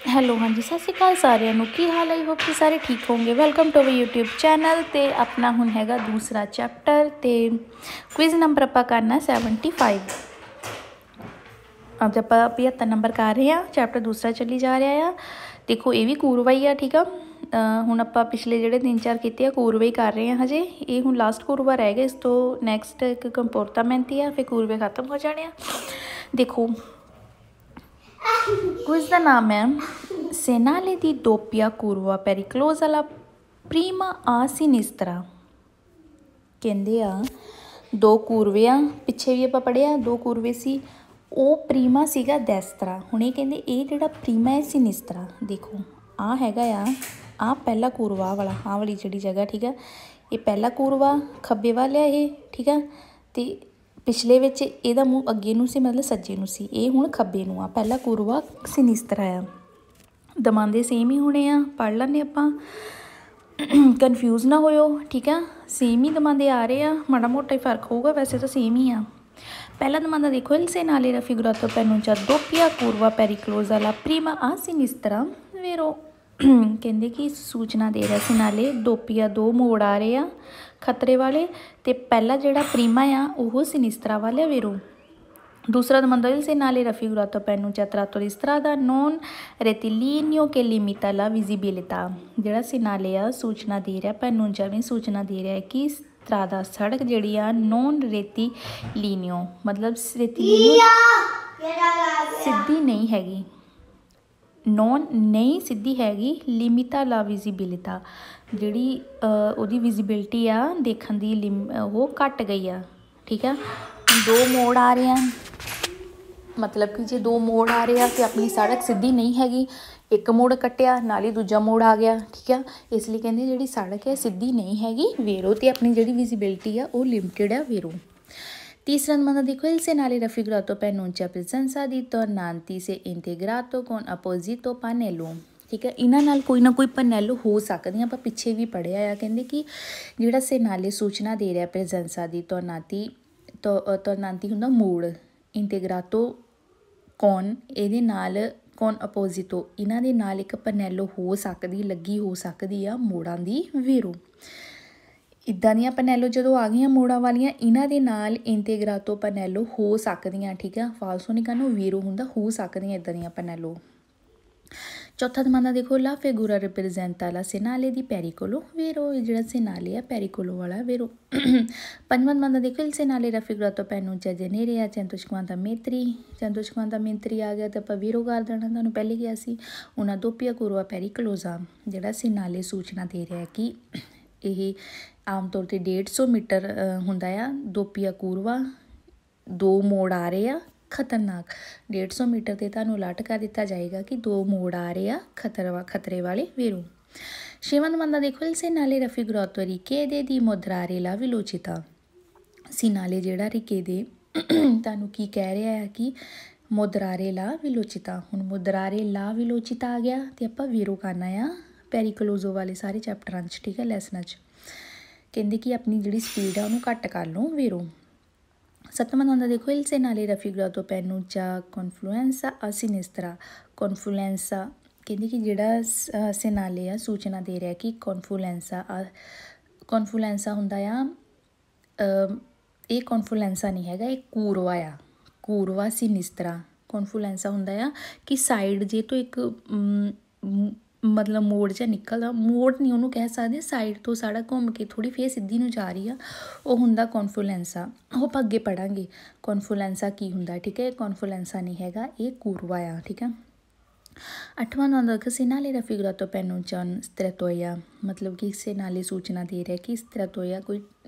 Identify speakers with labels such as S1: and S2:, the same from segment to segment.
S1: Hello ਹਾਂਜੀ ਸਤਿ ਸ਼੍ਰੀ ਅਕਾਲ ਸਾਰਿਆਂ ਨੂੰ। ਕੀ ਹਾਲ ਹੈ? ਹੋਪ ਕਿ ਸਾਰੇ ਠੀਕ ਹੋਣਗੇ। Welcome to our YouTube channel. ਤੇ ਆਪਣਾ ਹੁਣ ਹੈਗਾ ਦੂਸਰਾ ਚੈਪਟਰ ਤੇ ਕੁਇਜ਼ ਨੰਬਰ ਆਪਾਂ ਕਰਨਾ 75। ਅੱਜ ਆਪਾਂ 75 ਨੰਬਰ ਕਰ ਰਹੇ ਹਾਂ। ਚੈਪਟਰ ਦੂਸਰਾ ਚੱਲੀ ਜਾ ਰਿਹਾ ਆ। ਦੇਖੋ ਇਹ ਵੀ ਕੂਰਵਾ ਹੀ ਆ, ਠੀਕ ਆ। ਹੁਣ ਆਪਾਂ ਪਿਛਲੇ ਜਿਹੜੇ 3-4 ਕੀਤੇ ਆ ਕੂਰਵੇ ਹੀ ਕਰ ਰਹੇ ਹਾਂ ਹਜੇ। ਇਹ ਹੁਣ ਲਾਸਟ ਕੂਰਵਾ ਰਹਿ ਗਿਆ। ਇਸ ਤੋਂ ਨੈਕਸਟ ਇੱਕ ਕੰਪੋਰਟਾਮੈਂਟ ਆ, ਫਿਰ ਕੂਰਵੇ ਖਤਮ ਹੋ ਜਾਣੇ ਆ। ਦੇਖੋ ਕੁਇਜ਼ ਦਾ ਨਾਮ ਹੈ Segnale di doppia curva pericolosa la prima a sinistra। ਕਹਿੰਦੇ ਆ ਦੋ ਕੂਰਵੇ ਆ, ਪਿੱਛੇ ਵੀ ਆਪਾਂ ਪੜ੍ਹਿਆ ਦੋ ਕੂਰਵੇ ਸੀ। ਉਹ ਪ੍ਰੀਮਾ ਸੀਗਾ ਦੈਸਤਰਾ। ਹੁਣ ਇਹ ਕਹਿੰਦੇ ਇਹ ਜਿਹੜਾ ਪ੍ਰੀਮਾ ਹੈ ਸਿਨਿਸਤਰਾ। ਦੇਖੋ ਆਹ ਹੈਗਾ ਆ ਪਹਿਲਾ ਕੂਰਵਾ ਵਾਲਾ, ਆਹ ਵਾਲੀ ਜਿਹੜੀ ਜਗ੍ਹਾ, ਠੀਕ ਆ। ਇਹ ਪਹਿਲਾ ਕੂਰਵਾ ਖੱਬੇ ਵੱਲ ਆ ਇਹ, ਠੀਕ ਆ। ਅਤੇ ਪਿਛਲੇ ਵਿੱਚ ਇਹਦਾ ਮੂੰਹ ਅੱਗੇ ਨੂੰ ਸੀ, ਮਤਲਬ ਸੱਜੇ ਨੂੰ ਸੀ। ਇਹ ਹੁਣ ਖੱਬੇ ਨੂੰ ਆ। ਪਹਿਲਾ ਕੂਰਵਾ ਸਿਨਿਸਤਰਾ ਆ। ਦਮਾਂਦੇ ਸੇਮ ਹੀ ਹੋਣੇ ਆ, ਪੜ੍ਹ ਲੈਂਦੇ ਆਪਾਂ, ਕਨਫਿਊਜ਼ ਨਾ ਹੋਇਓ, ਠੀਕ ਆ। ਸੇਮ ਹੀ ਦਮਾਂਦੇ ਆ ਰਹੇ ਆ, ਮਾੜਾ ਮੋਟਾ ਹੀ ਫਰਕ ਹੋਊਗਾ, ਵੈਸੇ ਤਾਂ ਸੇਮ ਹੀ ਆ। ਪਹਿਲਾ ਦਮਾਂਦਾ ਦੇਖੋ il segnale raffigurato per annuncia doppia curva pericolosa la prima a sinistra vero। ਕਹਿੰਦੇ ਕਿ ਸੂਚਨਾ ਦੇ ਰਿਹਾ ਸਿਨਾਲੇ ਦੋਪੀਆ ਦੋ ਮੋੜ ਆ ਰਹੇ ਆ ਖਤਰੇ ਵਾਲੇ, ਅਤੇ ਪਹਿਲਾ ਜਿਹੜਾ ਪ੍ਰੀਮਾ ਆ ਉਹ ਸਿਨਿਸਤਰਾ ਵਾਲੇ ਵੇਰੋ। ਦੂਸਰਾ ਦਮਾਂਦਾ il segnale raffigurato per annuncia tratto di strada non rettilineo che limita la visibilità। ਜਿਹੜਾ ਸਿਨਾਲੇ ਆ ਸੂਚਨਾ ਦੇ ਰਿਹਾ, ਪੈਨੂੰਚਾ ਵੀ ਸੂਚਨਾ ਦੇ ਰਿਹਾ ਕਿ ਸਤਰਾਦਾ ਸੜਕ ਜਿਹੜੀ ਆ ਨੋਨ ਰੇਤੀਲੀਨੀਓ, ਮਤਲਬ ਰੇਤੀਲੀਨੀਓ ਸਿੱਧੀ ਨਹੀਂ ਹੈਗੀ, ਨੋਨ ਨਹੀਂ ਸਿੱਧੀ ਹੈਗੀ। ਲਿਮਿਟਾ ਲਾ ਵਿਜ਼ੀਬਿਲਿਟਾ, ਜਿਹੜੀ ਉਹਦੀ ਵਿਜ਼ੀਬਿਲਿਟੀ ਆ ਦੇਖਣ ਦੀ ਉਹ ਘੱਟ ਗਈ ਆ, ਠੀਕ ਆ। ਦੋ ਮੋੜ ਆ ਰਹੇ ਆ, ਮਤਲਬ ਕਿ ਜੇ ਦੋ ਮੋੜ ਆ ਰਹੇ ਆ ਅਤੇ ਆਪਣੀ ਸੜਕ ਸਿੱਧੀ ਨਹੀਂ ਹੈਗੀ। ਇੱਕ ਮੋੜ ਕੱਟਿਆ ਨਾਲ ਹੀ ਦੂਜਾ ਮੋੜ ਆ ਗਿਆ, ਠੀਕ ਆ। ਇਸ ਲਈ ਕਹਿੰਦੇ ਜਿਹੜੀ ਸੜਕ ਹੈ ਸਿੱਧੀ ਨਹੀਂ ਹੈਗੀ ਵੇਰੋ, ਅਤੇ ਆਪਣੀ ਜਿਹੜੀ ਵਿਜ਼ੀਬਿਲਿਟੀ ਆ ਉਹ ਲਿਮਿਟਿਡ ਆ ਵੇਰੋ। ਤੀਸਰਾ ਨੰਬਰ ਦੇਖੋ il segnale raffigurato per annuncia presenza di tornanti se integrato con apposito pannello। ਠੀਕ ਹੈ, ਇਹਨਾਂ ਨਾਲ ਕੋਈ ਨਾ ਕੋਈ ਪਨੈਲੋ ਹੋ ਸਕਦੀ ਆ। ਆਪਾਂ ਪਿੱਛੇ ਵੀ ਪੜ੍ਹਿਆ ਆ, ਕਹਿੰਦੇ ਕਿ ਜਿਹੜਾ ਸੇਨਾਲੇ ਸੂਚਨਾ ਦੇ ਰਿਹਾ ਪ੍ਰੈਜ਼ੈਂਸਾ ਦੀ ਤੋਰਨਾਂਤੀ ਹੁੰਦਾ ਮੋੜ, ਇੰਟੇਗਰਾਟੋ ਕੌਨ ਇਹਦੇ ਨਾਲ ਕੌਨ ਅਪੋਜ਼ਿਟੋ ਇਹਨਾਂ ਦੇ ਨਾਲ ਇੱਕ ਪਨੈਲੋ ਹੋ ਸਕਦੀ, ਲੱਗੀ ਹੋ ਸਕਦੀ ਆ ਮੋੜਾਂ ਦੀ ਵੇਰੋ। ਇੱਦਾਂ ਦੀਆਂ ਪਨੈਲੋ ਜਦੋਂ ਆ ਗਈਆਂ ਮੋੜਾਂ ਵਾਲੀਆਂ, ਇਹਨਾਂ ਦੇ ਨਾਲ ਇੰਟੇਗਰਾਟੋ ਪਨੈਲੋ ਹੋ ਸਕਦੀਆਂ, ਠੀਕ ਆ। ਫਾਲਸੋ ਨਹੀਂ ਕਰਨਾ, ਵੀਰੋ ਹੁੰਦਾ ਹੋ ਸਕਦੀਆਂ ਇੱਦਾਂ ਦੀਆਂ ਪਨੈਲੋ। ਚੌਥਾ ਦਮਾਂਦਾ ਦੇਖੋ ਲਾ ਫੇਗੂਰਾ ਰਿਪਰੈਜ਼ੈਂਟਾ ਲਾ ਸੇਨਾਲੇ ਦੀ ਪੈਰੀਕੋਲੋ ਵੇਰੋ। ਇਹ ਜਿਹੜਾ ਸੇਨਾਲੇ ਆ ਪੈਰੀਕੋਲੋ ਵਾਲਾ ਵੇਰੋ। ਪੰਜਵਾਂ ਦਮਾਂਦਾ ਦੇਖੋ il segnale raffigurato per annuncia genere a 150 metri 150 metri ਆ ਗਿਆ ਤਾਂ ਆਪਾਂ ਵੀਰੋ ਕਰ ਦੇਣਾ। ਤੁਹਾਨੂੰ ਪਹਿਲੇ ਕਿਹਾ ਸੀ ਉਹਨਾਂ doppia curva pericolosa, ਜਿਹੜਾ ਸੇਨਾਲੇ ਸੂਚਨਾ ਦੇ ਰਿਹਾ ਕਿ ਇਹ ਆਮ ਤੌਰ 'ਤੇ 150 ਮੀਟਰ ਹੁੰਦਾ ਆ। ਦੋਪੀਆ ਕੂਰਵਾ ਦੋ ਮੋੜ ਆ ਰਹੇ ਆ ਖਤਰਨਾਕ, 150 ਮੀਟਰ 'ਤੇ ਤੁਹਾਨੂੰ ਅਲਰਟ ਕਰ ਦਿੱਤਾ ਜਾਏਗਾ ਕਿ ਦੋ ਮੋੜ ਆ ਰਹੇ ਆ ਖਤਰੇ ਵਾਲੇ ਵੇਰੋ। ਛੇਵਾਂ ਦਮਾਂਦਾ ਦੇਖੋ il segnale raffigurato richiede di moderare la velocità। ਸਿਨਾਲੇ ਜਿਹੜਾ ਰਿਕੇਦੇ ਤੁਹਾਨੂੰ ਕੀ ਕਹਿ ਰਿਹਾ ਹੈ ਕਿ moderare la velocità। ਹੁਣ moderare la velocità ਆ ਗਿਆ ਅਤੇ ਆਪਾਂ ਵੇਰੋ ਕਰਨਾ ਆ ਪੈਰੀਕਲੋਜ਼ੋ ਵਾਲੇ ਸਾਰੇ ਚੈਪਟਰਾਂ 'ਚ, ਠੀਕ ਹੈ, ਲੈਸਨਾਂ 'ਚ। ਕਹਿੰਦੇ ਕਿ ਆਪਣੀ ਜਿਹੜੀ ਸਪੀਡ ਆ ਉਹਨੂੰ ਘੱਟ ਕਰ ਲਓ ਵੇਰੋ। ਸੱਤਵਾਂ ਦਮਾਂਦਾ ਦੇਖੋ il segnale raffigurato per annuncia confluenza a sinistra। ਕੌਨਫਲੂਐਂਸਾ ਕਹਿੰਦੇ ਕਿ ਜਿਹੜਾ ਸੇਨਾਲੇ ਆ ਸੂਚਨਾ ਦੇ ਰਿਹਾ ਕਿ ਕੌਨਫਲੂਐਂਸਾ ਹੁੰਦਾ ਆ, ਇਹ ਕੌਨਫਲੂਐਂਸਾ ਨਹੀਂ ਹੈਗਾ, ਇਹ ਕੂਰਵਾ ਆ, ਕੂਰਵਾ ਸਿਨਿਸਤਰਾ। ਕੌਨਫਲੂਐਂਸਾ ਹੁੰਦਾ ਆ ਕਿ ਸਾਈਡ ਜੇ ਤੋਂ ਇੱਕ ਮਤਲਬ ਮੋੜ ਜਿਹਾ ਨਿਕਲਦਾ, ਮੋੜ ਨਹੀਂ ਉਹਨੂੰ ਕਹਿ ਸਕਦੇ, ਸਾਈਡ ਤੋਂ ਸੜਕ ਘੁੰਮ ਕੇ ਥੋੜ੍ਹੀ ਫੇਰ ਸਿੱਧੀ ਨੂੰ ਜਾ ਰਹੀ ਆ, ਉਹ ਹੁੰਦਾ ਕੌਨਫਲੂਐਂਸਾ। ਉਹ ਆਪਾਂ ਅੱਗੇ ਪੜ੍ਹਾਂਗੇ ਕੌਨਫਲੂਐਂਸਾ ਕੀ ਹੁੰਦਾ, ਠੀਕ ਹੈ। ਕੌਨਫਲੂਐਂਸਾ ਨਹੀਂ ਹੈਗਾ, ਇਹ ਕੂਰਵਾ ਆ, ਠੀਕ ਆ। ਅੱਠਵਾਂ ਨੰਬਰ ਦੇਖੋ segnale raffigurato per annuncia strettoia, ਮਤਲਬ ਕਿ ਸੇਨਾਲੇ ਸੂਚਨਾ ਦੇ ਰਿਹਾ ਕਿ strettoia ਕੋਈ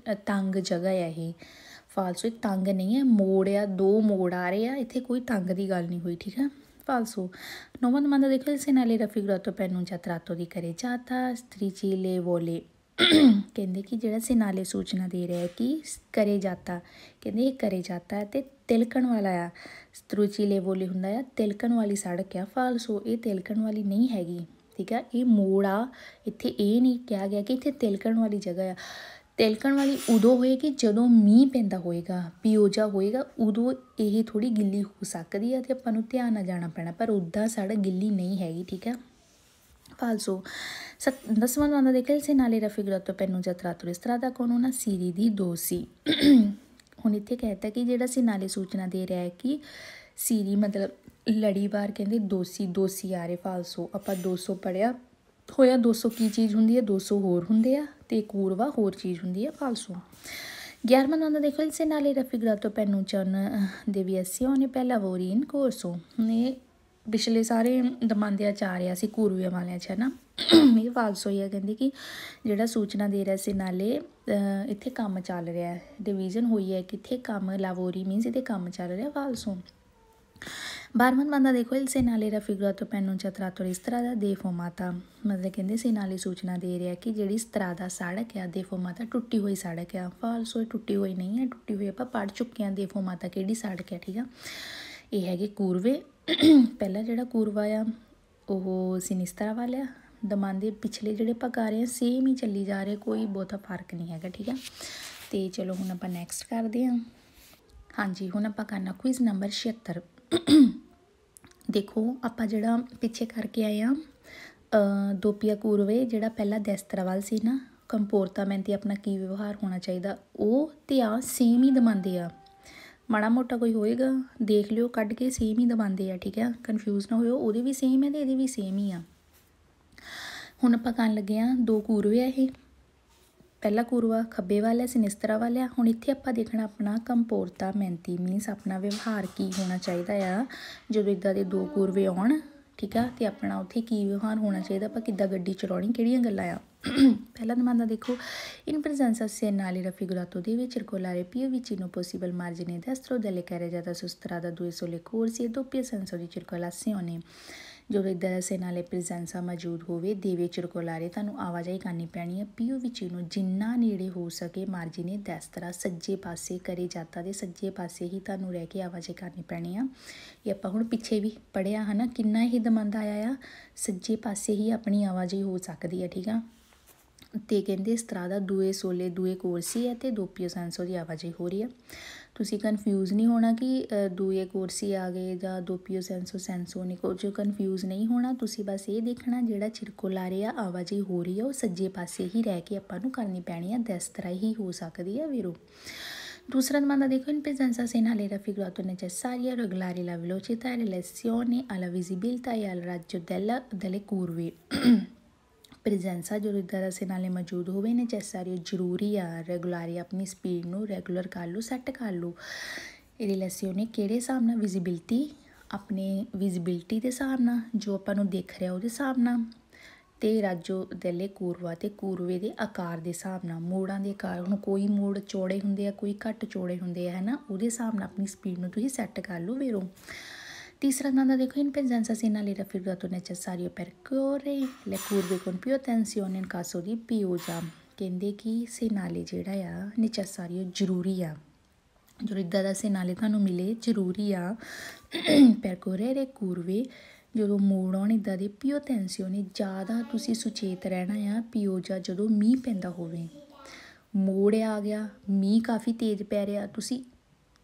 S1: ਤੰਗ ਜਗ੍ਹਾ ਆ। ਇਹ ਫਾਲਸੋ, ਇਹ ਤੰਗ ਨਹੀਂ ਹੈ, ਮੋੜ ਆ, ਦੋ ਮੋੜ ਆ ਰਹੇ ਆ, ਇੱਥੇ ਕੋਈ ਤੰਗ ਦੀ ਗੱਲ ਨਹੀਂ ਹੋਈ, ਠੀਕ ਆ। ਫਾਲਸੋ। ਨੌਵਾਂ ਦਮਾਂਦਾ ਦੇਖੋ il segnale raffigurato per annuncia tratto di carreggiata strisce vole। ਕਹਿੰਦੇ ਕਿ ਜਿਹੜਾ ਸੇਨਾਲੇ ਸੂਚਨਾ ਦੇ ਰਿਹਾ ਕਿ ਕਰੇ ਜਾਤਾ, ਕਹਿੰਦੇ ਇਹ ਕਰੇ ਜਾਤਾ ਹੈ ਅਤੇ ਤਿਲਕਣ ਵਾਲਾ ਆ। ਸਤਰੂਚੀਲੇ ਵੋਲੇ ਹੁੰਦਾ ਆ ਤਿਲਕਣ ਵਾਲੀ ਸੜਕ ਆ। ਫਾਲਸੋ, ਇਹ ਤਿਲਕਣ ਵਾਲੀ ਨਹੀਂ ਹੈਗੀ, ਠੀਕ ਆ। ਇਹ ਮੋੜ ਆ, ਇੱਥੇ ਇਹ ਨਹੀਂ ਕਿਹਾ ਗਿਆ ਕਿ ਇੱਥੇ ਤਿਲਕਣ ਵਾਲੀ ਜਗ੍ਹਾ ਆ। ਤਿਲਕਣ ਵਾਲੀ ਉਦੋਂ ਹੋਏਗੀ ਜਦੋਂ ਮੀਂਹ ਪੈਂਦਾ ਹੋਏਗਾ, ਪਿਓਜਾ ਹੋਏਗਾ, ਉਦੋਂ ਇਹ ਥੋੜ੍ਹੀ ਗਿੱਲੀ ਹੋ ਸਕਦੀ ਹੈ ਅਤੇ ਆਪਾਂ ਨੂੰ ਧਿਆਨ ਨਾਲ ਜਾਣਾ ਪੈਣਾ, ਪਰ ਉੱਦਾਂ ਸੜਕ ਗਿੱਲੀ ਨਹੀਂ ਹੈਗੀ, ਠੀਕ ਹੈ। ਫਾਲਸੋ 10ਵਾਂ domanda del Senale raffigurato pennugia tratto di strada con una serie di dossi। ਹੁਣ ਇੱਥੇ ਕਹਿਤਾ ਕਿ ਜਿਹੜਾ ਸਿਨਾਲੇ ਸੂਚਨਾ ਦੇ ਰਿਹਾ ਹੈ ਕਿ ਸੀਰੀ ਮਤਲਬ ਲੜੀਵਾਰ ਕਹਿੰਦੇ ਦੋਸੀ ਆ ਰਹੇ। ਫਾਲਸੋ ਆਪਾਂ 200 ਪੜ੍ਹਿਆ ਹੋਇਆ, 200 ਕੀ ਚੀਜ਼ ਹੁੰਦੀ ਹੈ, 200 ਹੋਰ ਹੁੰਦੇ ਆ ਅਤੇ ਕੂਰਵਾ ਹੋਰ ਚੀਜ਼ ਹੁੰਦੀ ਹੈ। ਫਾਲਸੋ 11ਵਾਂ domanda ਦੇਖੋ il Senale raffigurato pennugia una deviazione per lavori in corso। ਇਹ ਪਿਛਲੇ ਸਾਰੇ ਦਮਾਂਦਿਆਂ 'ਚ ਆ ਰਿਹਾ ਸੀ, ਕੂਰਵਿਆਂ ਵਾਲਿਆਂ 'ਚ, ਹੈ ਨਾ। ਇਹ ਫਾਲਸੋ ਹੀ ਆ, ਕਹਿੰਦੇ ਕਿ ਜਿਹੜਾ ਸੂਚਨਾ ਦੇ ਰਿਹਾ ਸੀ ਨਾਲੇ ਇੱਥੇ ਕੰਮ ਚੱਲ ਰਿਹਾ, ਡਿਵੀਜ਼ਨ ਹੋਈ ਹੈ ਕਿ ਇੱਥੇ ਕੰਮ ਲਾਵੋਰੀ ਮੀਨਸ ਇੱਥੇ ਕੰਮ ਚੱਲ ਰਿਹਾ। ਫਾਲਸੋ 12ਵਾਂ domanda ਦੇਖੋ il Senale raffigurato pennugia tratto di strada deformata। ਮਤਲਬ ਕਹਿੰਦੇ Senale ਸੂਚਨਾ ਦੇ ਰਿਹਾ ਕਿ ਜਿਹੜੀ strada ਸੜਕ ਆ deformata ਟੁੱਟੀ ਹੋਈ ਸੜਕ ਆ। ਫਾਲਸੋ ਟੁੱਟੀ ਹੋਈ ਨਹੀਂ ਹੈ, ਟੁੱਟੀ ਹੋਈ ਆਪਾਂ ਪੜ੍ਹ ਚੁੱਕੇ ਹਾਂ। deformata ਕਿਹੜੀ ਸੜਕ ਹੈ, ਠੀਕ ਆ। ਇਹ ਹੈਗੇ ਕੂਰਵੇ। ਪਹਿਲਾ ਜਿਹੜਾ ਕੂਰਵਾ ਆ ਉਹ ਸਿਨਿਸਤਰਾ ਵਾਲਾ ਆ। ਦਮਾਂਦੇ ਪਿਛਲੇ ਜਿਹੜੇ ਆਪਾਂ ਕਰ ਰਹੇ ਹਾਂ ਸੇਮ ਹੀ ਚੱਲੀ ਜਾ ਰਹੇ, ਕੋਈ ਬਹੁਤਾ ਫਰਕ ਨਹੀਂ ਹੈਗਾ, ਠੀਕ ਆ। ਅਤੇ ਚਲੋ ਹੁਣ ਆਪਾਂ ਨੈਕਸਟ ਕਰਦੇ ਹਾਂ। ਹਾਂਜੀ, ਹੁਣ ਆਪਾਂ ਕਰਨਾ ਕੁਇਜ਼ ਨੰਬਰ 76। ਦੇਖੋ ਆਪਾਂ ਜਿਹੜਾ ਪਿੱਛੇ ਕਰਕੇ ਆਏ ਹਾਂ ਦੋਪੀਆ ਕੂਰਵੇ, ਜਿਹੜਾ ਪਹਿਲਾਂ ਦੈਸਤਰਾ ਵੱਲ ਸੀ ਨਾ, ਕੰਪੋਰਤਾਮੈਂਟ ਆਪਣਾ ਕੀ ਵਿਵਹਾਰ ਹੋਣਾ ਚਾਹੀਦਾ, ਉਹ ਅਤੇ ਆ ਸੇਮ ਹੀ ਦਬਾਉਂਦੇ ਆ। ਮਾੜਾ ਮੋਟਾ ਕੋਈ ਹੋਏਗਾ ਦੇਖ ਲਿਓ ਕੱਢ ਕੇ, ਸੇਮ ਹੀ ਦਬਾਉਂਦੇ ਆ, ਠੀਕ ਆ। ਕਨਫਿਊਜ਼ ਨਾ ਹੋਇਓ, ਉਹਦੇ ਵੀ ਸੇਮ ਹੈ ਅਤੇ ਇਹਦੇ ਵੀ ਸੇਮ ਹੀ ਆ। ਹੁਣ ਆਪਾਂ ਕਰਨ ਲੱਗੇ ਹਾਂ ਦੋ ਕੂਰਵੇ ਆ ਇਹ। ਪਹਿਲਾ ਕੂਰਵਾ ਖੱਬੇ ਵੱਲ ਹੈ, ਸਿਨਿਸਤਰਾ ਵੱਲ ਆ। ਹੁਣ ਇੱਥੇ ਆਪਾਂ ਦੇਖਣਾ ਆਪਣਾ ਕੰਪੋਰਤਾਮੈਂਤੀ ਮੀਨਸ ਆਪਣਾ ਵਿਵਹਾਰ ਕੀ ਹੋਣਾ ਚਾਹੀਦਾ ਆ ਜਦੋਂ ਇੱਦਾਂ ਦੇ ਦੋ ਕੂਰਵੇ ਆਉਣ, ਠੀਕ ਆ। ਅਤੇ ਆਪਣਾ ਉੱਥੇ ਕੀ ਵਿਵਹਾਰ ਹੋਣਾ ਚਾਹੀਦਾ, ਆਪਾਂ ਕਿੱਦਾਂ ਗੱਡੀ ਚਲਾਉਣੀ, ਕਿਹੜੀਆਂ ਗੱਲਾਂ ਆ। ਪਹਿਲਾ domanda ਦੇਖੋ in presenza Senale raffigurato deve circolare più vicino possibile margine destro delle carreggiate su strada 2 sole corsi e doppio senso di circolazione। ਜਦੋਂ ਇੱਦਾਂ ਦਾ Senale presenza ਮੌਜੂਦ ਹੋਵੇ ਦੇਵੇ circolare, ਤੁਹਾਨੂੰ ਆਵਾਜਾਈ ਕਰਨੀ ਪੈਣੀ ਹੈ più vicino ਜਿੰਨਾ ਨੇੜੇ ਹੋ ਸਕੇ ਮਾਰਜੀਨੇ ਦੈਸਤਰਾ ਸੱਜੇ ਪਾਸੇ ਕਰੇ ਜਾਤਾ ਦੇ ਸੱਜੇ ਪਾਸੇ ਹੀ ਤੁਹਾਨੂੰ ਰਹਿ ਕੇ ਆਵਾਜਾਈ ਕਰਨੀ ਪੈਣੀ ਆ। ਇਹ ਆਪਾਂ ਹੁਣ ਪਿੱਛੇ ਵੀ ਪੜ੍ਹਿਆ ਹੈ ਨਾ, ਕਿੰਨਾ ਇਹ ਦਮੰਦ ਆਇਆ ਆ, ਸੱਜੇ ਪਾਸੇ ਹੀ ਆਪਣੀ ਆਵਾਜਾਈ ਹੋ ਸਕਦੀ ਹੈ, ਠੀਕ ਆ। ਅਤੇ ਕਹਿੰਦੇ ਸਤਰਾਦਾ ਦੂਏ ਸੋਲੇ ਦੂਏ ਕੋਰਸੀ ਹੈ ਅਤੇ ਦੋਪੀਓ ਸੈਂਸੋ ਦੀ ਆਵਾਜਾਈ ਹੋ ਰਹੀ ਹੈ। ਤੁਸੀਂ ਕਨਫਿਊਜ਼ ਨਹੀਂ ਹੋਣਾ ਕਿ ਦੂਏ ਕੋਰਸੀ ਆ ਗਏ ਜਾਂ ਦੋਪੀਓ ਸੈਂਸੋ ਨੇ, ਕੁਝ ਕਨਫਿਊਜ਼ ਨਹੀਂ ਹੋਣਾ। ਤੁਸੀਂ ਬਸ ਇਹ ਦੇਖਣਾ ਜਿਹੜਾ ਚਿਰਕੋਲਾਰੇ ਆ ਆਵਾਜਾਈ ਹੋ ਰਹੀ ਆ ਉਹ ਸੱਜੇ ਪਾਸੇ ਹੀ ਰਹਿ ਕੇ ਆਪਾਂ ਨੂੰ ਕਰਨੀ ਪੈਣੀ ਆ, ਦੈਸਤਰਾ ਹੀ ਹੋ ਸਕਦੀ ਹੈ ਵੀਰੋ। ਦੂਸਰਾ domanda ਦੇਖੋ in presenza Senale raffigurato necessaria regolare la velocità in relazione alla visibilità e al raggio delle curve। ਪ੍ਰੈਜੈਂਸਾ ਜਦੋਂ ਇੱਦਾਂ ਦਾ Senale ਮੌਜੂਦ ਹੋਵੇ ਨੈਸੈਸਰੀ ਜ਼ਰੂਰੀ ਆ, ਰੈਗੂਲਾਰੀ ਆਪਣੀ ਸਪੀਡ ਨੂੰ ਰੈਗੂਲਰ ਕਰ ਲਓ, ਸੈੱਟ ਕਰ ਲਓ। ਰਿਲੇਸੀਓਨੇ ਕਿਹੜੇ ਹਿਸਾਬ ਨਾਲ, ਵਿਜ਼ੀਬਿਲਟੀ ਆਪਣੇ ਵਿਜ਼ੀਬਿਲਟੀ ਦੇ ਹਿਸਾਬ ਨਾਲ ਜੋ ਆਪਾਂ ਨੂੰ ਦਿਖ ਰਿਹਾ ਉਹਦੇ ਹਿਸਾਬ ਨਾਲ, ਅਤੇ ਰਾਜੋ ਦੈਲੇ ਕੂਰਵਾ ਅਤੇ ਕੂਰਵੇ ਦੇ ਆਕਾਰ ਦੇ ਹਿਸਾਬ ਨਾਲ, ਮੋੜਾਂ ਦੇ ਆਕਾਰ। ਹੁਣ ਕੋਈ ਮੋੜ ਚੌੜੇ ਹੁੰਦੇ ਆ, ਕੋਈ ਘੱਟ ਚੌੜੇ ਹੁੰਦੇ ਆ, ਹੈ ਨਾ, ਉਹਦੇ ਹਿਸਾਬ ਨਾਲ ਆਪਣੀ ਸਪੀਡ ਨੂੰ ਤੁਸੀਂ ਸੈੱਟ ਕਰ ਲਓ ਵੀਰੋ। ਤੀਸਰਾ domanda ਦੇਖੋ in presenza Senale raffigurato necessario percorrere le curve con più attenzione in caso di pioggia। ਕਹਿੰਦੇ ਕਿ Senale ਜਿਹੜਾ ਆ necessario ਜ਼ਰੂਰੀ ਆ, ਜਦੋਂ ਇੱਦਾਂ ਦਾ Senale ਤੁਹਾਨੂੰ ਮਿਲੇ ਜ਼ਰੂਰੀ ਆ percorrere curve, ਜਦੋਂ ਮੋੜ ਆਉਣ ਇੱਦਾਂ ਦੇ più attenzione ਜ਼ਿਆਦਾ ਤੁਸੀਂ ਸੁਚੇਤ ਰਹਿਣਾ ਆ। ਪਿਓਜਾ ਜਦੋਂ ਮੀਂਹ ਪੈਂਦਾ ਹੋਵੇ, ਮੋੜ ਆ ਗਿਆ, ਮੀਂਹ ਕਾਫੀ ਤੇਜ਼ ਪੈ ਰਿਹਾ, ਤੁਸੀਂ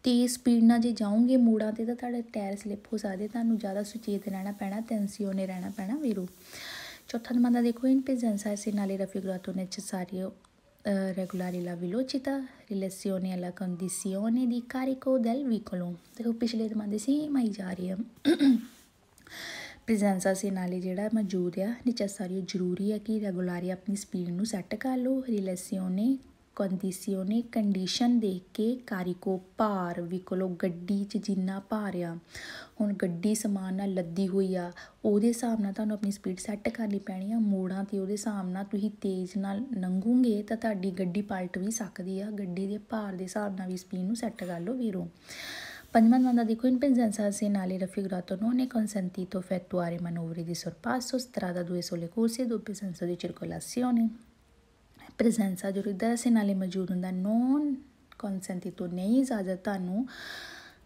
S1: ਤੇਜ਼ ਸਪੀਡ ਨਾਲ ਜੇ ਜਾਓਗੇ ਮੋੜਾਂ 'ਤੇ ਤਾਂ ਤੁਹਾਡੇ ਟਾਇਰ ਸਲਿੱਪ ਹੋ ਸਕਦੇ, ਤੁਹਾਨੂੰ ਜ਼ਿਆਦਾ ਸੁਚੇਤ ਰਹਿਣਾ ਪੈਣਾ, ਟੈਂਸੀਓਨੇ ਰਹਿਣਾ ਪੈਣਾ ਵੀਰੋ। ਚੌਥਾ domanda ਦੇਖੋ in presenza Senale raffigurato necessario regolare la velocità relazione alla condizione di carico del veicolo। ਦੇਖੋ ਪਿਛਲੇ domande ਸੇਮ ਆਈ ਜਾ ਰਹੀ ਆ। ਪ੍ਰੈਜੈਂਸਾ Senale ਜਿਹੜਾ ਮੌਜੂਦ ਆ necessario ਜ਼ਰੂਰੀ ਆ ਕਿ ਰੈਗੂਲਾਰੀ ਆਪਣੀ ਸਪੀਡ ਨੂੰ ਸੈੱਟ ਕਰ ਲਓ, ਰਿਲੇਸੀਓਨੇ ਕੰਡੀਸੀਓਨੇ ਕੰਡੀਸ਼ਨ ਦੇਖ ਕੇ, ਕਾਰੀਕੋ ਭਾਰ, ਵਿਕਲੋ ਗੱਡੀ 'ਚ ਜਿੰਨਾ ਭਾਰ ਆ, ਹੁਣ ਗੱਡੀ ਸਮਾਨ ਨਾਲ ਲੱਦੀ ਹੋਈ ਆ ਉਹਦੇ ਹਿਸਾਬ ਨਾਲ ਤੁਹਾਨੂੰ ਆਪਣੀ ਸਪੀਡ ਸੈੱਟ ਕਰਨੀ ਪੈਣੀ ਆ। ਮੋੜਾਂ 'ਤੇ ਉਹਦੇ ਹਿਸਾਬ ਨਾਲ ਤੁਸੀਂ ਤੇਜ਼ ਨਾਲ ਲੰਘੋਗੇ ਤਾਂ ਤੁਹਾਡੀ ਗੱਡੀ ਪਲਟ ਵੀ ਸਕਦੀ ਆ, ਗੱਡੀ ਦੇ ਭਾਰ ਦੇ ਹਿਸਾਬ ਨਾਲ ਵੀ ਸਪੀਡ ਨੂੰ ਸੈੱਟ ਕਰ ਲਓ ਵੀਰੋ। ਪੰਜਵਾਂ domanda ਦੇਖੋ in presenza Senale raffigurato non è consentito effettuare manovre di sorpasso strada 2 sole corse e doppio senso di circolazione। ਪ੍ਰੈਜੈਂਸਾ ਜਦੋਂ ਇੱਦਾਂ ਦਾ Senale ਮੌਜੂਦ ਹੁੰਦਾ ਨੋਨ ਕਨਸੈਂਟੀਟੋ ਨਹੀਂ ਇਜਾਜ਼ਤ ਤੁਹਾਨੂੰ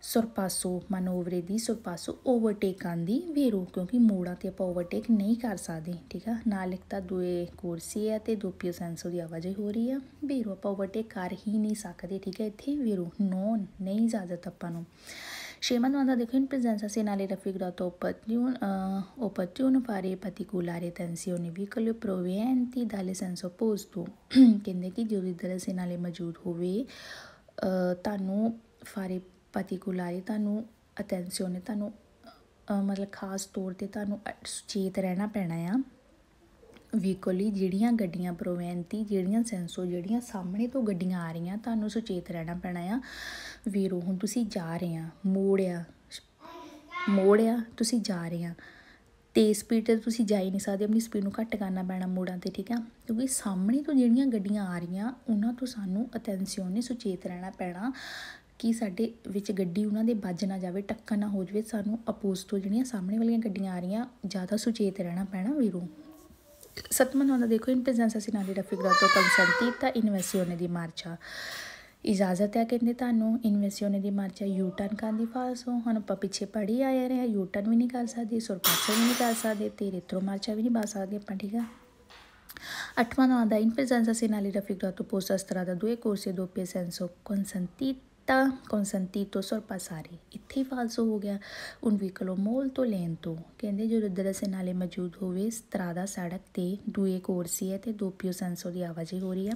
S1: ਸੁਰਪਾਸੋ ਮਨੋਵਰੇ ਦੀ ਸੁਰਪਾਸੋ ਓਵਰਟੇਕ ਕਰਨ ਦੀ ਵੀਰੋ, ਕਿਉਂਕਿ ਮੋੜਾਂ ਤੇ ਆਪਾਂ ਓਵਰਟੇਕ ਨਹੀਂ ਕਰ ਸਕਦੇ। ਠੀਕ ਆ, ਨਾਲ ਲਿਖਤਾ ਦੂਏ ਕੋਰਸੀ ਹੈ ਤੇ ਦੋਪੀਓ ਸੈਂਸੋ ਦੀ ਆਵਾਜਾਈ ਹੋ ਰਹੀ ਆ। ਵੀਰੋ ਆਪਾਂ ਓਵਰਟੇਕ ਕਰ ਹੀ ਨਹੀਂ ਸਕਦੇ। ਠੀਕ ਹੈ, ਇੱਥੇ ਵੀਰੋ ਨੋ ਨਹੀਂ ਇਜਾਜ਼ਤ ਆਪਾਂ ਨੂੰ। ਛੇਵਾਂ ਨੰਬਰ ਦੇਖੋ, ਇਨ presenza segnale raffigurato opportuno fare particolare attenzione veicoli provenienti dal senso opposto। ਕਹਿੰਦੇ ਕਿ ਜਦੋਂ ਇੱਧਰ segnale ਮੌਜੂਦ ਹੋਵੇ ਤੁਹਾਨੂੰ ਫਾਰੇ particolare ਤੁਹਾਨੂੰ attenzione ਤੁਹਾਨੂੰ ਮਤਲਬ ਖਾਸ ਤੌਰ 'ਤੇ ਤੁਹਾਨੂੰ ਸੁਚੇਤ ਰਹਿਣਾ ਪੈਣਾ ਆ। ਵਹੀਕਲੀ ਜਿਹੜੀਆਂ ਗੱਡੀਆਂ ਪ੍ਰੋਵੈਂਤੀ ਜਿਹੜੀਆਂ ਸੈਂਸੋ ਜਿਹੜੀਆਂ ਸਾਹਮਣੇ ਤੋਂ ਗੱਡੀਆਂ ਆ ਰਹੀਆਂ ਤੁਹਾਨੂੰ ਸੁਚੇਤ ਰਹਿਣਾ ਪੈਣਾ ਆ। ਵੀਰੋ ਹੁਣ ਤੁਸੀਂ ਜਾ ਰਹੇ ਆ, ਮੋੜ ਆ ਤੁਸੀਂ ਜਾ ਰਹੇ ਆ, ਤੇਜ਼ ਸਪੀਡ 'ਤੇ ਤੁਸੀਂ ਜਾ ਹੀ ਨਹੀਂ ਸਕਦੇ, ਆਪਣੀ ਸਪੀਡ ਨੂੰ ਘੱਟ ਕਰਨਾ ਪੈਣਾ ਮੋੜਾਂ 'ਤੇ। ਠੀਕ ਆ, ਕਿਉਂਕਿ ਸਾਹਮਣੇ ਤੋਂ ਜਿਹੜੀਆਂ ਗੱਡੀਆਂ ਆ ਰਹੀਆਂ ਉਹਨਾਂ ਤੋਂ ਸਾਨੂੰ ਅਟੈਂਸ਼ਨੇ ਸੁਚੇਤ ਰਹਿਣਾ ਪੈਣਾ ਕਿ ਸਾਡੇ ਵਿੱਚ ਗੱਡੀ ਉਹਨਾਂ ਦੇ ਵੱਜ ਨਾ ਜਾਵੇ, ਟੱਕਰ ਨਾ ਹੋ ਜਾਵੇ। ਸਾਨੂੰ ਅਪੋਜ਼ ਤੋਂ ਜਿਹੜੀਆਂ ਸਾਹਮਣੇ ਵਾਲੀਆਂ ਗੱਡੀਆਂ ਆ ਰਹੀਆਂ ਜ਼ਿਆਦਾ ਸੁਚੇਤ ਰਹਿਣਾ ਪੈਣਾ ਵੀਰੋ। ਸੱਤਵਾਂ ਨੰਬਰ ਦੇਖੋ, ਇਨ presenza segnale raffigurato consentita inversione di marcia। ਇਜਾਜ਼ਤ ਹੈ ਕਹਿੰਦੇ ਤੁਹਾਨੂੰ ਇਨਵੈਸੀਓਨੇ ਦੀ ਮਾਰਚਾ ਯੂ ਟਰਨ ਕਰਨ ਦੀ। ਫਾਲਸੋ ਹੁਣ ਆਪਾਂ ਪਿੱਛੇ ਪੜ੍ਹੀ ਆਏ ਰਹੇ, ਯੂ ਟਰਨ ਵੀ ਨਹੀਂ ਕਰ ਸਕਦੇ, ਸੁਰਪਾਸੋ ਵੀ ਨਹੀਂ ਕਰ ਸਕਦੇ ਤੇ ਰਿਤਰੋ ਮਾਰਚਾ ਵੀ ਨਹੀਂ ਪਾ ਸਕਦੇ ਆਪਾਂ। ਠੀਕ ਆ, ਅੱਠਵਾਂ ਨੰਬਰ ਦਾ ਇਨ presenza segnale raffigurato posta strada due corsie doppie senso consentito sorpassare। ਇੱਥੇ ਹੀ ਫਾਲਸੋ ਹੋ ਗਿਆ। un veicolo molto lento ਕਹਿੰਦੇ ਜਦੋਂ ਇੱਧਰ segnale ਮੌਜੂਦ ਹੋਵੇ ਸਟਰਾਦਾ ਸੜਕ 'ਤੇ ਦੂਏ ਕੋਰਸੀ ਹੈ ਤੇ ਦੋਪੀਓ ਸੈਂਸੋ ਦੀ ਆਵਾਜਾਈ ਹੋ ਰਹੀ ਆ।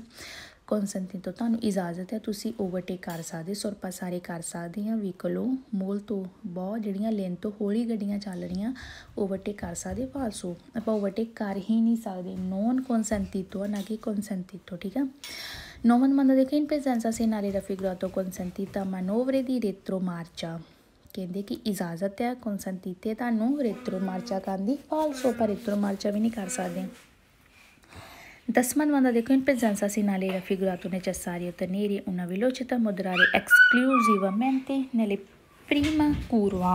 S1: consentito ਤੁਹਾਨੂੰ ਇਜਾਜ਼ਤ ਹੈ, ਤੁਸੀਂ ਓਵਰਟੇਕ ਕਰ ਸਕਦੇ, sorpassare ਕਰ ਸਕਦੇ ਆ। ਵਹੀਕਲੋ ਮੋਲਤੋ ਬਹੁਤ ਜਿਹੜੀਆਂ lento ਹੌਲੀ ਗੱਡੀਆਂ ਚੱਲ ਰਹੀਆਂ ਓਵਰਟੇਕ ਕਰ ਸਕਦੇ। ਫਾਲਸੋ ਆਪਾਂ ਓਵਰਟੇਕ ਕਰ ਹੀ ਨਹੀਂ ਸਕਦੇ, ਨੋਨ consentito ਨਾ ਕਿ consentito। ਠੀਕ ਆ, ਨੌਵਾਂ ਨੰਬਰ ਦੇਖੋ, ਇਨ presenza segnale raffigurato consentita manovre di retromarcia। ਕਹਿੰਦੇ ਕਿ ਇਜਾਜ਼ਤ ਹੈ consentite ਤੁਹਾਨੂੰ ਰੇਤਰੋ ਮਾਰਚਾ ਕਰਨ ਦੀ। ਫਾਲਸੋ ਪਰ ਰੇਤਰੋ ਮਾਰਚਾ ਵੀ ਨਹੀਂ ਕਰ ਸਕਦੇ। ਦਸਵਾਂ ਨੰਬਰ ਦੇਖੋ, ਇਨ presenza segnale raffigurato necessario tenere una velocità moderare esclusivamente nelle prima curva।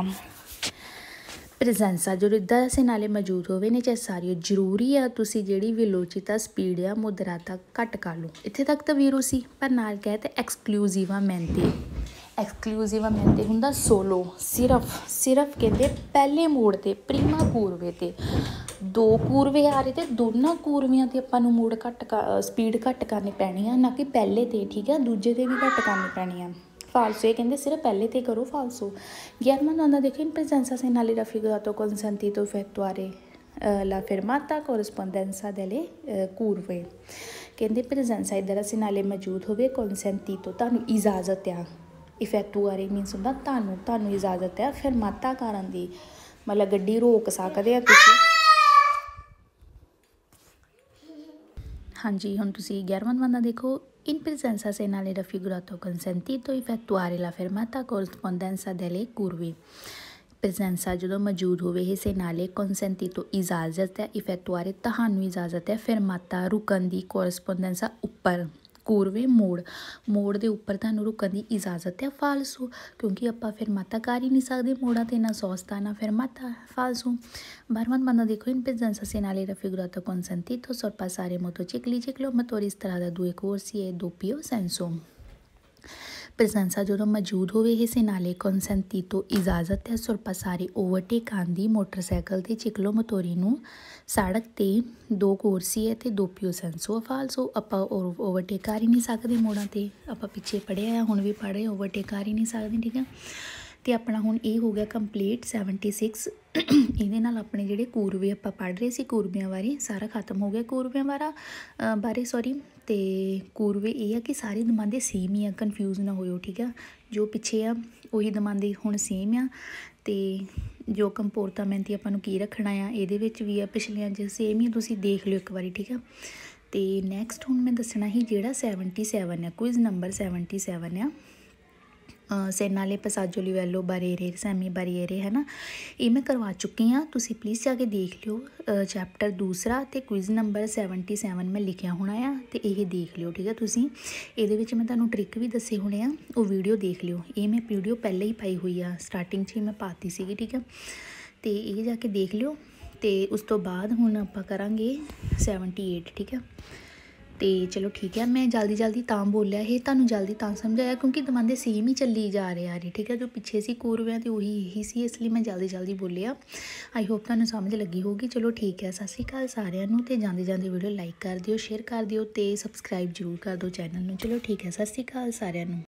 S1: presenza ਜਦੋਂ ਇੱਦਾਂ segnale ਮੌਜੂਦ ਹੋਵੇ necessario ਜ਼ਰੂਰੀ ਆ ਤੁਸੀਂ ਜਿਹੜੀ velocità ਸਪੀਡ ਆ moderata ਘੱਟ ਕਰ ਲਓ। ਇੱਥੇ ਤੱਕ ਤਾਂ ਵੀਰੋ ਸੀ, ਪਰ ਨਾਲ ਕਹਿ ਤੇ exclusivamente ਹੁੰਦਾ ਸੋਲੋ, ਸਿਰਫ ਕਹਿੰਦੇ ਪਹਿਲੇ ਮੋੜ 'ਤੇ ਪ੍ਰੀਮਾ ਕੂਰਵੇ 'ਤੇ। ਦੋ ਕੂਰਵੇ ਆ ਰਹੇ ਤੇ ਦੋਨਾਂ ਕੂਰਵਿਆਂ 'ਤੇ ਆਪਾਂ ਨੂੰ ਮੋੜ ਸਪੀਡ ਘੱਟ ਕਰਨੀ ਪੈਣੀ ਆ, ਨਾ ਕਿ ਪਹਿਲੇ 'ਤੇ। ਠੀਕ ਆ, ਦੂਜੇ 'ਤੇ ਵੀ ਘੱਟ ਕਰਨੀ ਪੈਣੀ ਆ। ਫਾਲਸੋ ਇਹ ਕਹਿੰਦੇ ਸਿਰਫ ਪਹਿਲੇ 'ਤੇ ਕਰੋ। ਫਾਲਸੋ 11ਵਾਂ ਨੰਬਰ ਦੇਖੋ, ਇਨ presenza segnale raffigurato consentito effettuare la fermata corrispondenza delle curve। ਕਹਿੰਦੇ presenza ਇੱਧਰ segnale ਮੌਜੂਦ ਹੋਵੇ consentito ਤੁਹਾਨੂੰ ਇਜਾਜ਼ਤ ਆ, ਇਫੈਕਟੂਆਰੇ ਮੀਨਸ ਹੁੰਦਾ ਤੁਹਾਨੂੰ ਇਜਾਜ਼ਤ ਹੈ fermata ਕਰਨ ਦੀ, ਮਤਲਬ ਗੱਡੀ ਰੋਕ ਸਕਦੇ ਆ ਤੁਸੀਂ। ਹਾਂਜੀ, ਹੁਣ ਤੁਸੀਂ 11ਵਾਂ ਨੰਬਰ ਦੇਖੋ, in presenza segnale raffigurato consentito effettuare la fermata corrispondenza delle curve। presenza ਜਦੋਂ ਮੌਜੂਦ ਹੋਵੇ ਇਹ segnale consentito ਇਜਾਜ਼ਤ ਹੈ, effettuare ਤੁਹਾਨੂੰ ਇਜਾਜ਼ਤ ਹੈ, fermata ਰੁਕਣ ਦੀ, corrispondenza ਉੱਪਰ, ਕੂਰਵੇ ਮੋੜ ਦੇ ਉੱਪਰ ਤੁਹਾਨੂੰ ਰੁਕਣ ਦੀ ਇਜਾਜ਼ਤ ਹੈ। ਫਾਲਸੋ ਕਿਉਂਕਿ ਆਪਾਂ fermata ਕਰ ਹੀ ਨਹੀਂ ਸਕਦੇ ਮੋੜਾਂ 'ਤੇ, ਨਾ sosta ਨਾ fermata। ਫਾਲਸੋ 12ਵਾਂ ਨੰਬਰ ਦੇਖੋ, in presenza segnale raffigurato consentito sorpassare motocicli ciclomotori strada due corsie e doppio senso। presenza ਜਦੋਂ ਮੌਜੂਦ ਹੋਵੇ ਇਹ segnale consentito ਇਜਾਜ਼ਤ ਹੈ sorpassare ਓਵਰਟੇਕ ਕਰਨ ਦੀ ਮੋਟਰਸਾਈਕਲ ਤੇ ਚਿਕਲੋਮੋਤੋਰੀ ਨੂੰ ਸੜਕ 'ਤੇ ਦੋ ਕੋਰਸੀ ਹੈ ਤੇ ਦੋਪੀਓ ਸੈਂਸੋ। ਫਾਲਸੋ ਆਪਾਂ ਓਵਰਟੇਕ ਕਰ ਹੀ ਨਹੀਂ ਸਕਦੇ ਮੋੜਾਂ 'ਤੇ, ਆਪਾਂ ਪਿੱਛੇ ਪੜ੍ਹਿਆ ਆ, ਹੁਣ ਵੀ ਪੜ੍ਹ ਰਹੇ, ਓਵਰਟੇਕ ਕਰ ਹੀ ਨਹੀਂ ਸਕਦੇ। ਠੀਕ ਆ, ਅਤੇ ਆਪਣਾ ਹੁਣ ਇਹ ਹੋ ਗਿਆ ਕੰਪਲੀਟ 76। ਇਹਦੇ ਨਾਲ ਆਪਣੇ ਜਿਹੜੇ ਕੂਰਵੇ ਆਪਾਂ ਪੜ੍ਹ ਰਹੇ ਸੀ ਕੂਰਵਿਆਂ ਬਾਰੇ ਸਾਰਾ ਖਤਮ ਹੋ ਗਿਆ। ਕੂਰਵਿਆਂ ਬਾਰੇ ਅਤੇ ਕੂਰਵੇ ਇਹ ਆ ਕਿ ਸਾਰੇ ਦਮਾਂਦੇ ਸੇਮ ਹੀ ਆ, ਕਨਫਿਊਜ਼ ਨਾ ਹੋਇਓ। ਠੀਕ ਆ, ਜੋ ਪਿੱਛੇ ਆ ਉਹੀ ਦਮਾਂਦੇ ਹੁਣ ਸੇਮ ਆ, ਅਤੇ ਜੋ ਕੰਪੋਰਟਾਮੈਂਟ ਆਪਾਂ ਨੂੰ ਕੀ ਰੱਖਣਾ ਆ ਇਹਦੇ ਵਿੱਚ ਵੀ ਆ, ਪਿਛਲਿਆਂ 'ਚ ਸੇਮ ਹੀ, ਤੁਸੀਂ ਦੇਖ ਲਿਓ ਇੱਕ ਵਾਰੀ। ਠੀਕ ਆ, ਅਤੇ ਨੈਕਸਟ ਹੁਣ ਮੈਂ ਦੱਸਣਾ ਸੀ ਜਿਹੜਾ 77 ਆ, ਕੁਇਜ਼ ਨੰਬਰ 77 ਆ, segnale passaggio livello barriere semi barriere ਹੈ ਨਾ, ਇਹ ਮੈਂ ਕਰਵਾ ਚੁੱਕੀ ਹਾਂ, ਤੁਸੀਂ ਪਲੀਜ਼ ਜਾ ਕੇ ਦੇਖ ਲਿਓ। ਚੈਪਟਰ ਦੂਸਰਾ ਅਤੇ ਕੁਇਜ਼ ਨੰਬਰ 77 ਮੈਂ ਲਿਖਿਆ ਹੋਣਾ ਆ, ਅਤੇ ਇਹ ਦੇਖ ਲਿਓ। ਠੀਕ ਆ, ਤੁਸੀਂ ਇਹਦੇ ਵਿੱਚ ਮੈਂ ਤੁਹਾਨੂੰ ਟ੍ਰਿਕ ਵੀ ਦੱਸੇ ਹੋਣੇ ਆ, ਉਹ ਵੀਡੀਓ ਦੇਖ ਲਿਓ। ਇਹ ਮੈਂ ਵੀਡੀਓ ਪਹਿਲਾਂ ਹੀ ਪਾਈ ਹੋਈ ਆ, ਸਟਾਰਟਿੰਗ 'ਚ ਹੀ ਮੈਂ ਪਾਤੀ ਸੀਗੀ। ਠੀਕ ਆ, ਅਤੇ ਇਹ ਜਾ ਕੇ ਦੇਖ ਲਿਓ। ਅਤੇ ਉਸ ਤੋਂ ਬਾਅਦ ਹੁਣ ਆਪਾਂ ਕਰਾਂਗੇ 78। ਠੀਕ ਆ, ਤੇ ਚਲੋ ਠੀਕ ਹੈ। ਮੈਂ ਜਲਦੀ ਜਲਦੀ ਤਾਂ ਬੋਲਿਆ ਇਹ, ਤੁਹਾਨੂੰ ਜਲਦੀ ਤਾਂ ਸਮਝ ਆਇਆ ਕਿਉਂਕਿ ਦਮਾਂਦੇ ਸੇਮ ਹੀ ਚੱਲੀ ਜਾ ਰਹੇ ਆ ਰਹੇ, ਠੀਕ ਹੈ। ਜੋ ਪਿੱਛੇ ਸੀ ਕੂਰਵਿਆਂ ਤੇ ਉਹੀ ਇਹੀ ਸੀ, ਇਸ ਲਈ ਮੈਂ ਜਲਦੀ ਜਲਦੀ ਬੋਲਿਆ। ਆਈ ਹੋਪ ਤੁਹਾਨੂੰ ਸਮਝ ਲੱਗੀ ਹੋਊਗੀ। ਚਲੋ ਠੀਕ ਹੈ, ਸਤਿ ਸ਼੍ਰੀ ਅਕਾਲ ਸਾਰਿਆਂ ਨੂੰ। ਤੇ ਜਾਂਦੇ ਜਾਂਦੇ ਵੀਡੀਓ ਲਾਈਕ ਕਰ ਦਿਓ, ਸ਼ੇਅਰ ਕਰ ਦਿਓ ਤੇ ਸਬਸਕ੍ਰਾਈਬ ਜ਼ਰੂਰ ਕਰ ਦਿਓ ਚੈਨਲ ਨੂੰ। ਚਲੋ ਠੀਕ ਹੈ, ਸਤਿ ਸ਼੍ਰੀ ਅਕਾਲ ਸਾਰਿਆਂ ਨੂੰ।